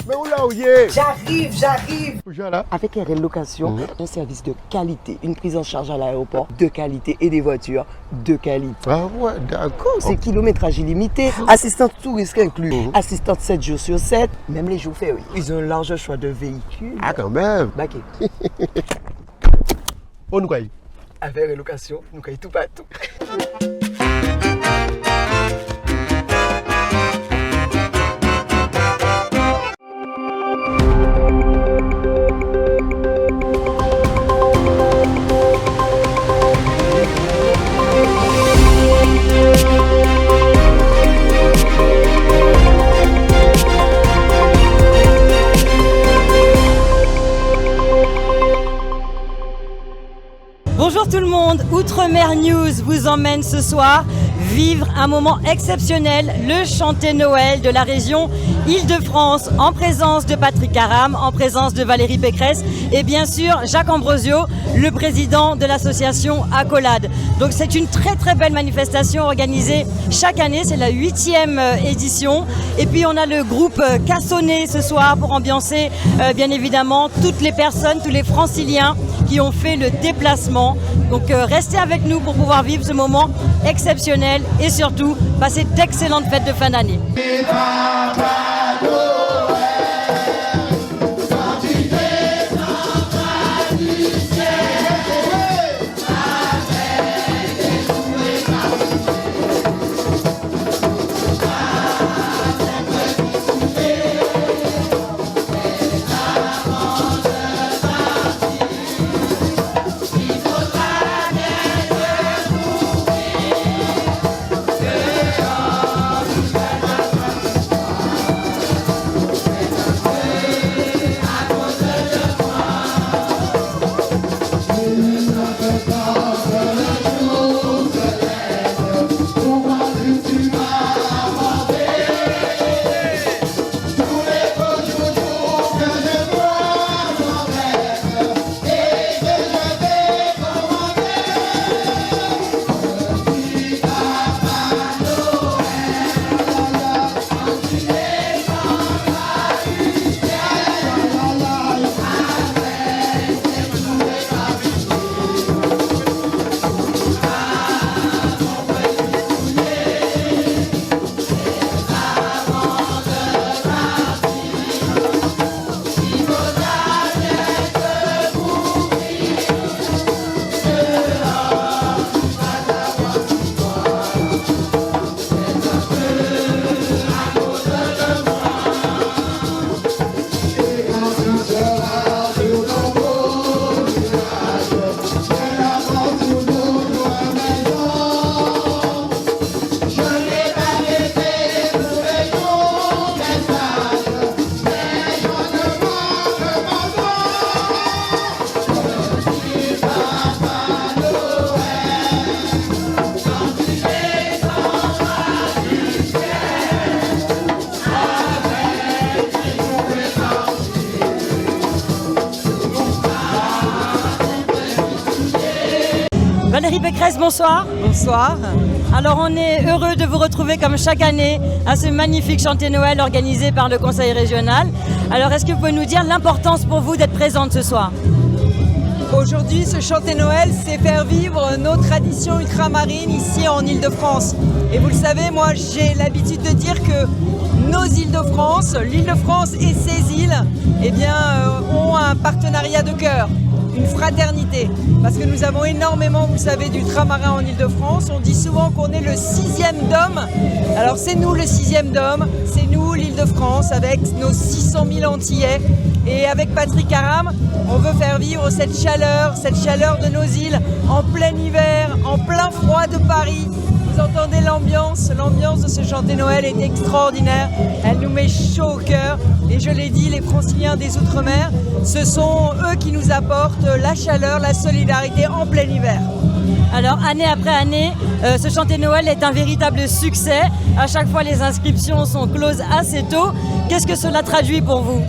Mais où là où y est? J'arrive. Voilà. Avec RL Location, un service de qualité, une prise en charge à l'aéroport de qualité et des voitures de qualité. Ah ouais, d'accord. C'est kilométrage illimité, assistance tout risque inclus, assistante 7 jours sur 7, même les jours fériés. Ils ont un large choix de véhicules. Ah quand même. Baquet. On nous croit. Avec RL Location, nous caillons tout partout. Bonjour tout le monde, Outre-mer News vous emmène ce soir vivre un moment exceptionnel, le chanté Noël de la région Île-de-France, en présence de Patrick Caram, en présence de Valérie Pécresse et bien sûr Jacques Ambrosio, le président de l'association Accolade. Donc c'est une très belle manifestation organisée chaque année, c'est la 8e édition. Et puis on a le groupe Cassonnet ce soir pour ambiancer bien évidemment toutes les personnes, tous les franciliens qui ont fait le déplacement. Donc restez avec nous pour pouvoir vivre ce moment exceptionnel et surtout passer d'excellentes fêtes de fin d'année. Valérie Pécresse, bonsoir. Bonsoir. Alors on est heureux de vous retrouver comme chaque année à ce magnifique chanté Noël organisé par le Conseil régional. Alors est-ce que vous pouvez nous dire l'importance pour vous d'être présente ce soir? Aujourd'hui, ce chanté Noël, c'est faire vivre nos traditions ultramarines ici en Île-de-France. Et vous le savez, moi j'ai l'habitude de dire que nos Îles-de-France, l'Île-de-France et ses îles, eh bien, ont un partenariat de cœur. Une fraternité, parce que nous avons énormément, vous savez, d'ultramarins en Île-de-France. On dit souvent qu'on est le 6e dôme. Alors c'est nous le 6e dôme, c'est nous l'Île-de-France avec nos 600 000 Antillais. Et avec Patrick Caram, on veut faire vivre cette chaleur de nos îles en plein hiver, en plein froid de Paris. Vous entendez l'ambiance de ce chanté Noël est extraordinaire. Elle nous met chaud au cœur. Et je l'ai dit, les franciliens des Outre-mer, ce sont eux qui nous apportent la chaleur, la solidarité en plein hiver. Alors année après année, ce chanté Noël est un véritable succès. À chaque fois, les inscriptions sont closes assez tôt. Qu'est-ce que cela traduit pour vous?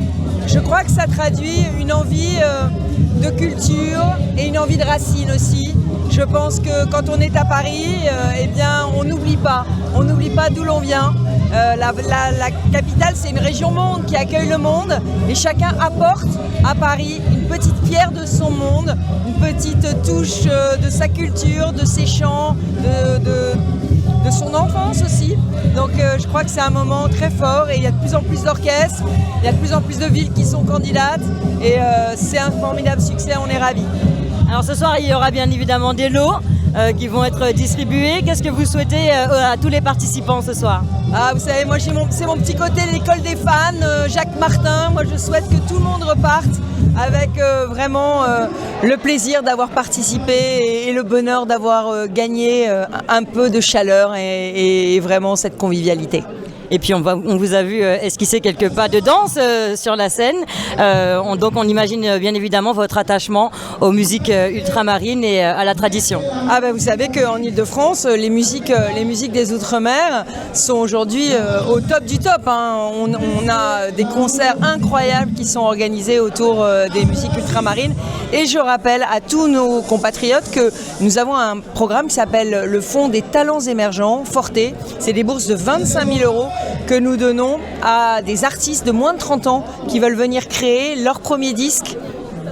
Je crois que ça traduit une envie de culture et une envie de racines aussi. Je pense que quand on est à Paris, eh bien, on n'oublie pas d'où l'on vient. La capitale, c'est une région monde qui accueille le monde et chacun apporte à Paris une petite pierre de son monde, une petite touche de sa culture, de ses chants, de son enfance aussi. Donc je crois que c'est un moment très fort et il y a de plus en plus d'orchestres, il y a de plus en plus de villes qui sont candidates et c'est un formidable succès, on est ravis. Alors ce soir, il y aura bien évidemment des lots qui vont être distribués. Qu'est-ce que vous souhaitez à tous les participants ce soir? Ah, vous savez, moi c'est mon petit côté, l'école des fans, Jacques Martin. Moi je souhaite que tout le monde reparte avec vraiment le plaisir d'avoir participé et le bonheur d'avoir gagné un peu de chaleur et vraiment cette convivialité. Et puis on vous a vu esquisser quelques pas de danse sur la scène. Donc on imagine bien évidemment votre attachement aux musiques ultramarines et à la tradition. Ah ben vous savez qu'en Ile-de-France, les musiques des Outre-mer sont aujourd'hui au top du top. Hein. On a des concerts incroyables qui sont organisés autour des musiques ultramarines. Et je rappelle à tous nos compatriotes que nous avons un programme qui s'appelle le Fonds des talents émergents, Forte. C'est des bourses de 25 000 € que nous donnons à des artistes de moins de 30 ans qui veulent venir créer leur premier disque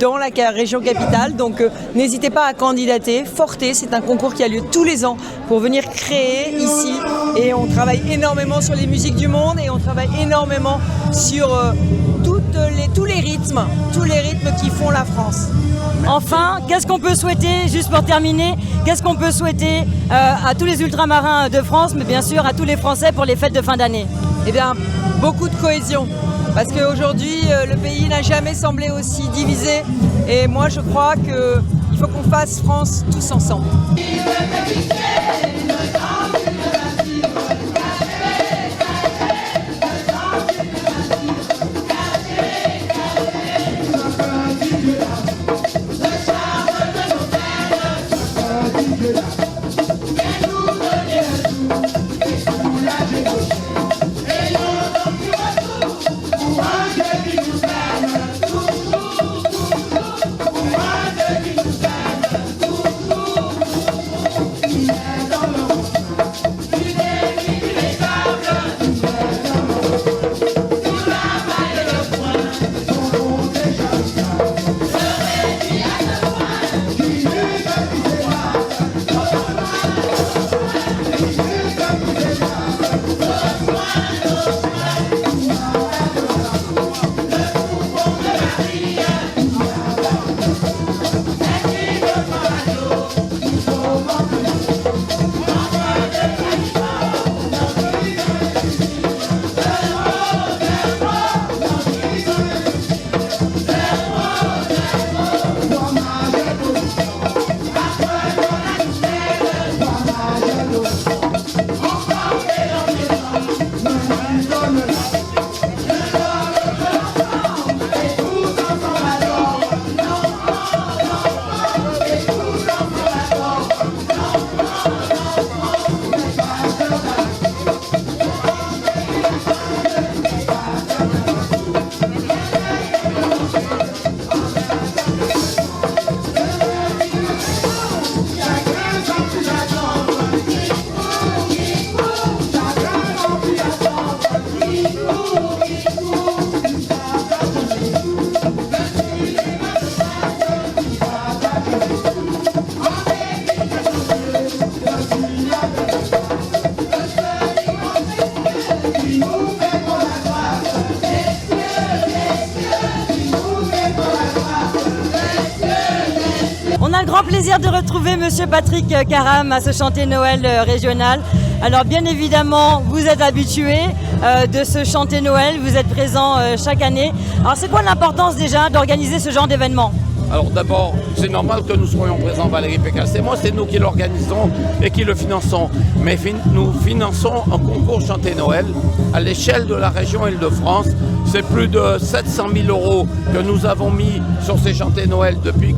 dans la région capitale. Donc n'hésitez pas à candidater. Forte, c'est un concours qui a lieu tous les ans pour venir créer ici. Et on travaille énormément sur les musiques du monde et on travaille énormément sur tous les rythmes qui font la France. Enfin, qu'est-ce qu'on peut souhaiter, juste pour terminer, qu'est-ce qu'on peut souhaiter à tous les ultramarins de France, mais bien sûr à tous les Français pour les fêtes de fin d'année? Eh bien, beaucoup de cohésion. Parce qu'aujourd'hui, le pays n'a jamais semblé aussi divisé. Et moi, je crois qu'il faut qu'on fasse France tous ensemble. On a le grand plaisir de retrouver Monsieur Patrick Caram à ce chantier Noël régional. Alors bien évidemment, vous êtes habitué de ce chantier Noël, vous êtes présent chaque année. Alors c'est quoi l'importance déjà d'organiser ce genre d'événement? Alors d'abord, c'est normal que nous soyons présents, Valérie Pécresse et moi, c'est nous qui l'organisons et qui le finançons. Mais nous finançons un concours Chanter Noël à l'échelle de la région Île-de-France. C'est plus de 700 000 € que nous avons mis sur ces Chanter Noël depuis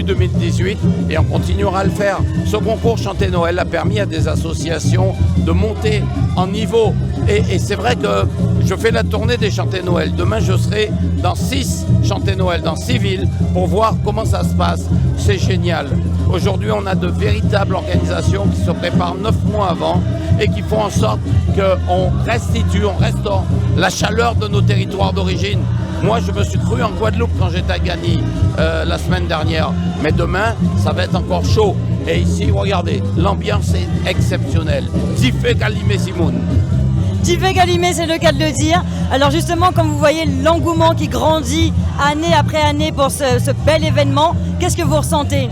2018 et on continuera à le faire. Ce concours Chanter Noël a permis à des associations de monter en niveau Et c'est vrai que je fais la tournée des chantés Noël. Demain, je serai dans 6 chantés Noël, dans 6 villes, pour voir comment ça se passe. C'est génial. Aujourd'hui, on a de véritables organisations qui se préparent 9 mois avant et qui font en sorte qu'on restitue, on restaure la chaleur de nos territoires d'origine. Moi, je me suis cru en Guadeloupe quand j'étais à Gagny la semaine dernière. Mais demain, ça va être encore chaud. Et ici, regardez, l'ambiance est exceptionnelle. Tifé Kalimé Simoun. Tifé Kalimé, c'est le cas de le dire. Alors justement, comme vous voyez l'engouement qui grandit année après année pour ce bel événement, qu'est-ce que vous ressentez?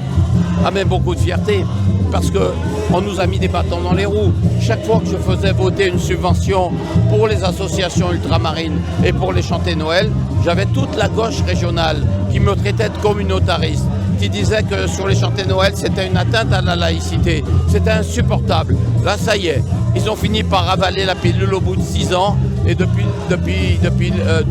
Ah mais beaucoup de fierté, parce qu'on nous a mis des bâtons dans les roues. Chaque fois que je faisais voter une subvention pour les associations ultramarines et pour les chantés Noël, j'avais toute la gauche régionale qui me traitait de communautariste, qui disait que sur les chantés Noël, c'était une atteinte à la laïcité. C'était insupportable. Là, ça y est, ils ont fini par avaler la pilule au bout de 6 ans. Et depuis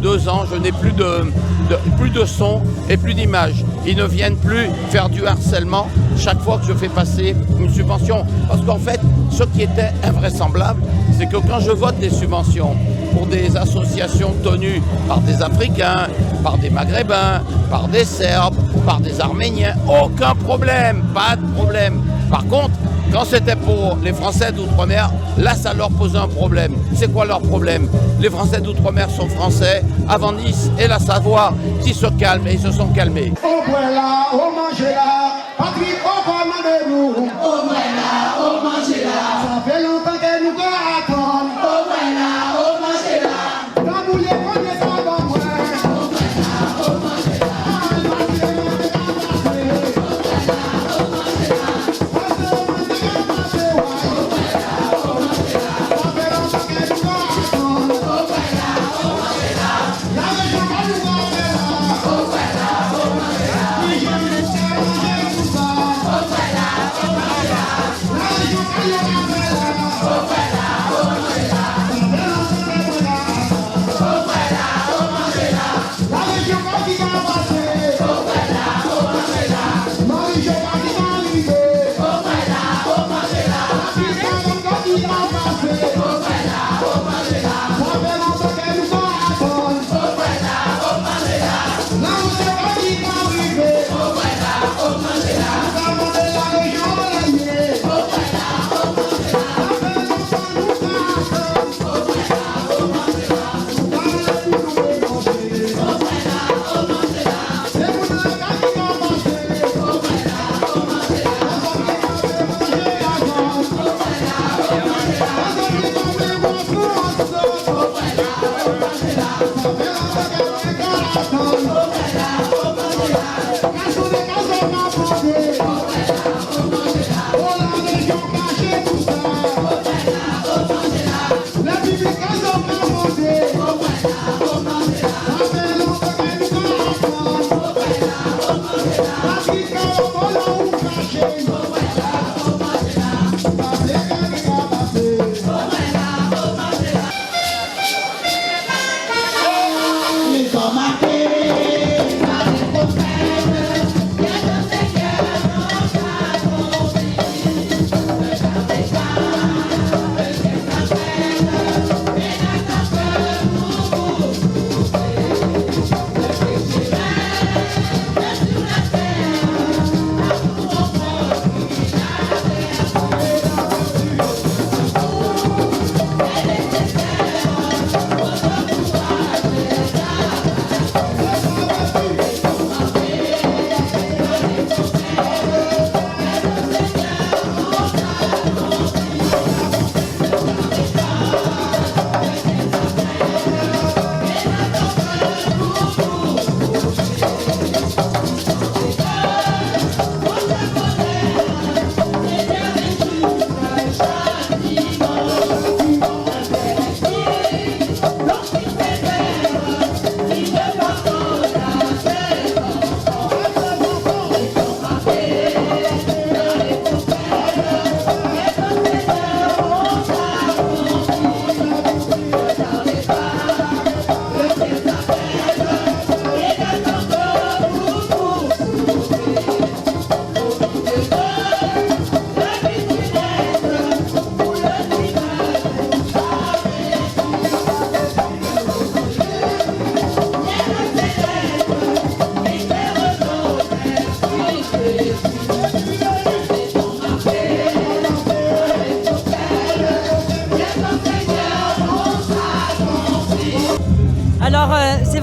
2 ans, je n'ai plus de son et plus d'image. Ils ne viennent plus faire du harcèlement chaque fois que je fais passer une subvention. Parce qu'en fait, ce qui était invraisemblable, c'est que quand je vote des subventions pour des associations tenues par des Africains, par des Maghrébins, par des Serbes, par des Arméniens, aucun problème, pas de problème. Par contre, quand c'était pour les Français d'outre-mer, là, ça leur posait un problème. C'est quoi leur problème? Les Français d'outre-mer sont français, avant Nice et la Savoie, qui se calment et ils se sont calmés. Oh voilà, oh mangez là, Patrick, oh commandez-nous. Oh voilà, oh mangez là. Ça fait longtemps que nous attendons. Oh voilà, oh mangez là. Dans vous les connaissez avant moi. Oh voilà, oh mangez là.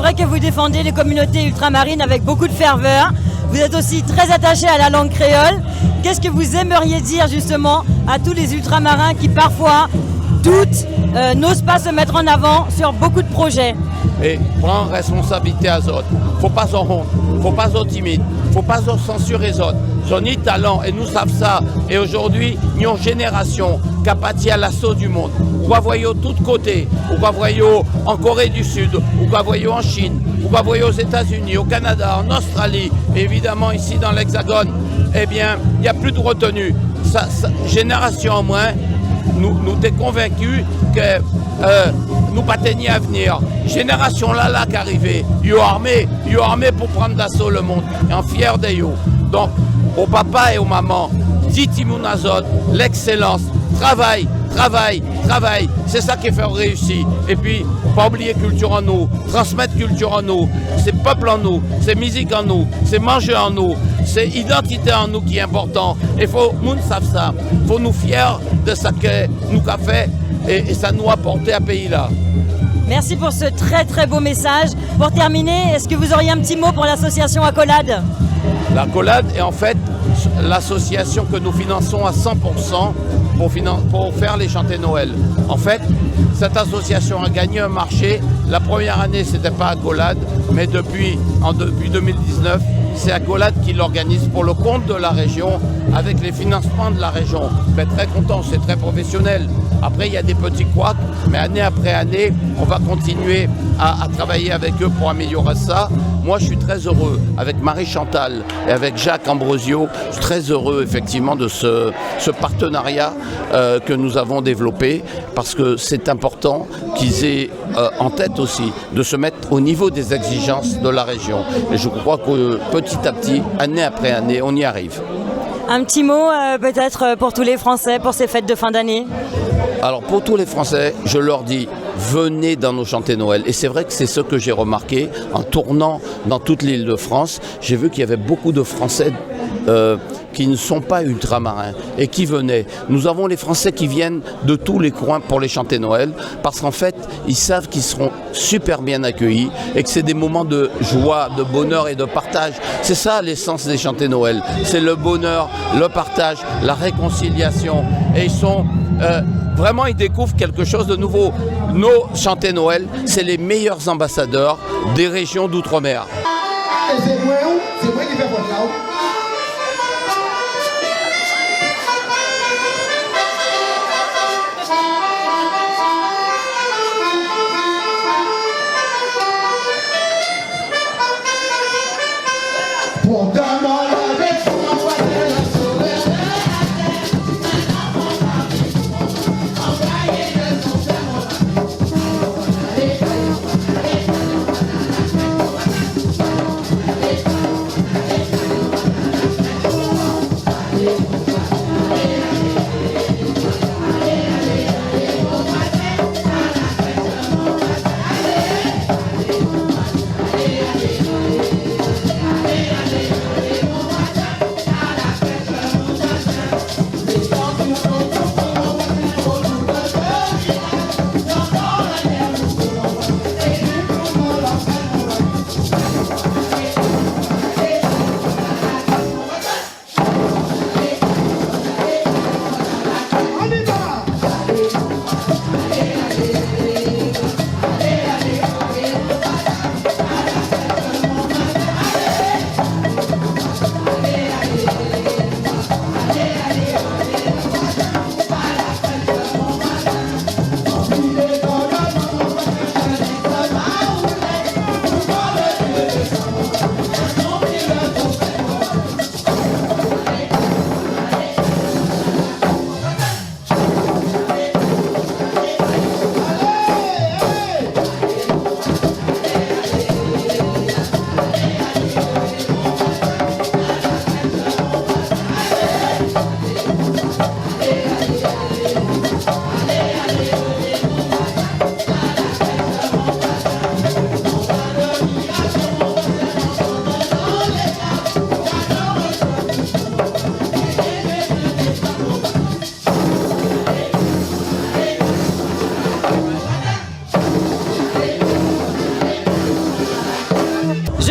vrai que vous défendez les communautés ultramarines avec beaucoup de ferveur. Vous êtes aussi très attaché à la langue créole. Qu'est-ce que vous aimeriez dire justement à tous les ultramarins qui parfois doutent, n'osent pas se mettre en avant sur beaucoup de projets? Et prendre responsabilité à autres. Faut pas en honte, faut pas être timide, faut pas censurer les autres. Ils ont ni talent et nous savons ça. Et aujourd'hui, nous avons une génération qui a pâti à l'assaut du monde. Vous voyez de tous côtés, vous voyez en Corée du Sud, vous voyez en Chine, vous voyez aux États-Unis, au Canada, en Australie, et évidemment ici dans l'Hexagone. Eh bien, il n'y a plus de retenue. Génération en moins, nous sommes convaincus que nous pas tenir à venir. Génération là qui arrivait, ils sont armés pour prendre d'assaut le monde. Et en fier d'eux. Donc, aux papas et aux mamans, dites Azot, l'excellence, travail. C'est ça qui fait réussir. Et puis, pas oublier culture en nous, transmettre culture en nous, c'est peuple en nous, c'est musique en nous, c'est manger en nous, c'est identité en nous qui est important. Et faut, nous savons ça. Faut nous fier de ce que nous avons fait et ça nous a apporté à pays là. Merci pour ce très très beau message. Pour terminer, est-ce que vous auriez un petit mot pour l'association Accolade? L'Accolade est en fait l'association que nous finançons à 100% pour faire les chantés Noël. En fait, cette association a gagné un marché. La première année, ce n'était pas Accolade, mais depuis 2019, c'est Accolade qui l'organise pour le compte de la région, avec les financements de la région. Mais très content, c'est très professionnel. Après, il y a des petits couacs, mais année après année, on va continuer à travailler avec eux pour améliorer ça. Moi, je suis très heureux, avec Marie Chantal et avec Jacques Ambrosio, je suis très heureux effectivement de ce partenariat que nous avons développé, parce que c'est important qu'ils aient en tête aussi de se mettre au niveau des exigences de la région. Et je crois que petit à petit, année après année, on y arrive. Un petit mot peut-être pour tous les Français pour ces fêtes de fin d'année? Alors pour tous les Français, je leur dis, venez dans nos chantés Noël. Et c'est vrai que c'est ce que j'ai remarqué en tournant dans toute l'île de France. J'ai vu qu'il y avait beaucoup de Français qui ne sont pas ultramarins et qui venaient. Nous avons les Français qui viennent de tous les coins pour les chantés Noël, parce qu'en fait, ils savent qu'ils seront super bien accueillis et que c'est des moments de joie, de bonheur et de partage. C'est ça l'essence des chantés Noël. C'est le bonheur, le partage, la réconciliation. Et ils sont... vraiment, ils découvrent quelque chose de nouveau. Nos chantés Noël, c'est les meilleurs ambassadeurs des régions d'outre-mer. Et c'est moi qui fais votre là.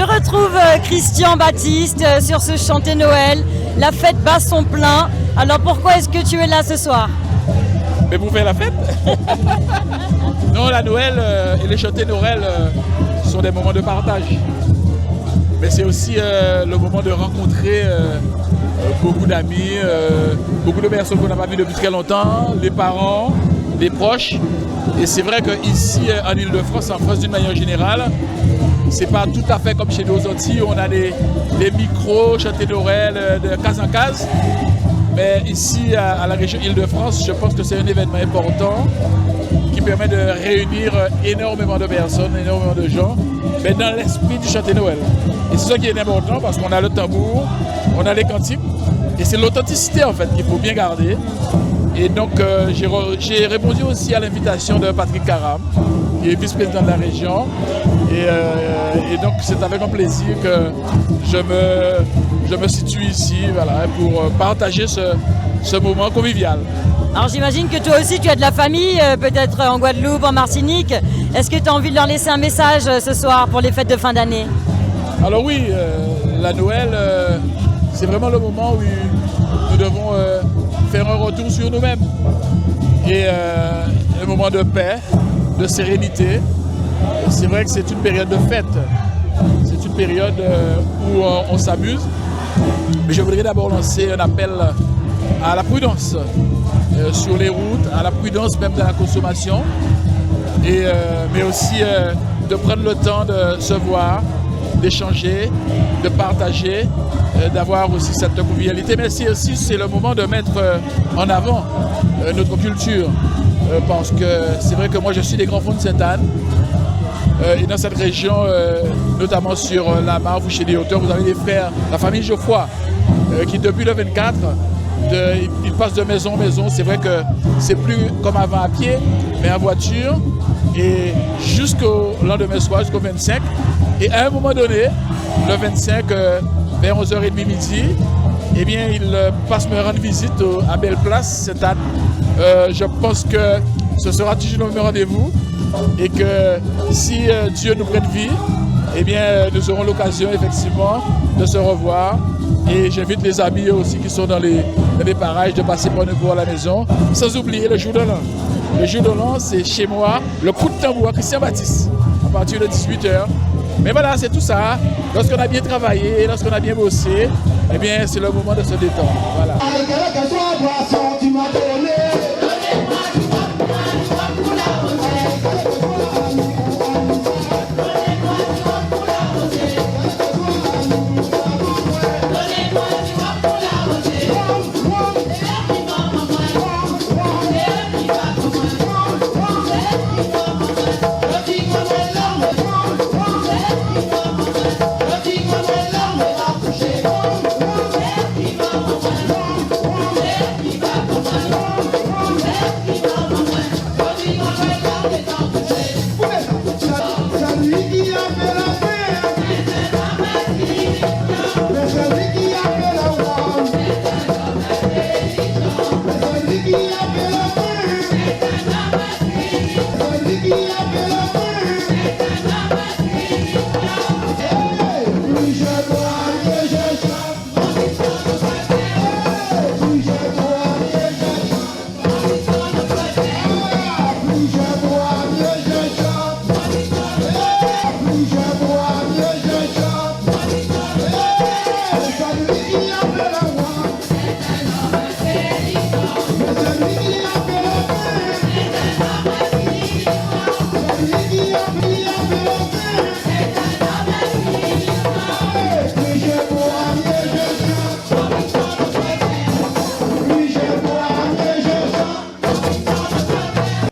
Je retrouve Christian Baptiste sur ce chanté Noël. La fête bat son plein. Alors pourquoi est-ce que tu es là ce soir? Mais pour faire la fête. Non, la Noël et les chantés Noël sont des moments de partage. Mais c'est aussi le moment de rencontrer beaucoup d'amis, beaucoup de personnes qu'on n'a pas vues depuis très longtemps, les parents, les proches. Et c'est vrai qu'ici, en Ile-de-France, en France d'une manière générale, c'est pas tout à fait comme chez nous aux Antilles, on a des micros, chantés Noël de case en case. Mais ici, à la région Ile-de-France, je pense que c'est un événement important qui permet de réunir énormément de personnes, énormément de gens, mais dans l'esprit du chanté Noël. Et c'est ça qui est important parce qu'on a le tambour, on a les cantiques, et c'est l'authenticité en fait qu'il faut bien garder. Et donc j'ai répondu aussi à l'invitation de Patrick Caram, qui est vice-président de la région. Et donc c'est avec un plaisir que je me situe ici voilà, pour partager ce moment convivial. Alors j'imagine que toi aussi tu as de la famille, peut-être en Guadeloupe, en Martinique. Est-ce que tu as envie de leur laisser un message ce soir pour les fêtes de fin d'année? Alors oui, la Noël, c'est vraiment le moment où nous devons faire un retour sur nous-mêmes. Et un moment de paix, de sérénité. C'est vrai que c'est une période de fête. C'est une période où on s'amuse. Mais je voudrais d'abord lancer un appel à la prudence sur les routes, à la prudence même de la consommation. Mais aussi de prendre le temps de se voir, d'échanger, de partager, d'avoir aussi cette convivialité. Mais aussi c'est le moment de mettre en avant notre culture. Parce que c'est vrai que moi je suis des grands fonds de Sainte-Anne. Et dans cette région, notamment sur la Marve ou chez les hauteurs, vous avez des frères, la famille Geoffroy, qui depuis le 24, ils passent de maison en maison. C'est vrai que c'est plus comme avant à pied, mais en voiture. Et jusqu'au lendemain soir, jusqu'au 25. Et à un moment donné, le 25, vers 11h30 midi, eh bien, ils passent me rendre visite à Belle Place, Sainte-Anne. Je pense que ce sera toujours le même rendez-vous. Et que si Dieu nous prête vie, eh bien, nous aurons l'occasion effectivement de se revoir. Et j'invite les amis aussi qui sont dans les parages de passer par nous à la maison. Sans oublier le jour de l'an. Le jour de l'an, c'est chez moi, le coup de tambour à Christian Baptiste, à partir de 18h. Mais voilà, c'est tout ça. Lorsqu'on a bien travaillé, lorsqu'on a bien bossé, eh bien, c'est le moment de se détendre. Voilà.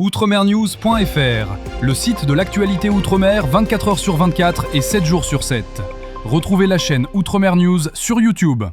Outremernews.fr, le site de l'actualité Outre-mer 24h sur 24 et 7 jours sur 7. Retrouvez la chaîne Outremer News sur YouTube.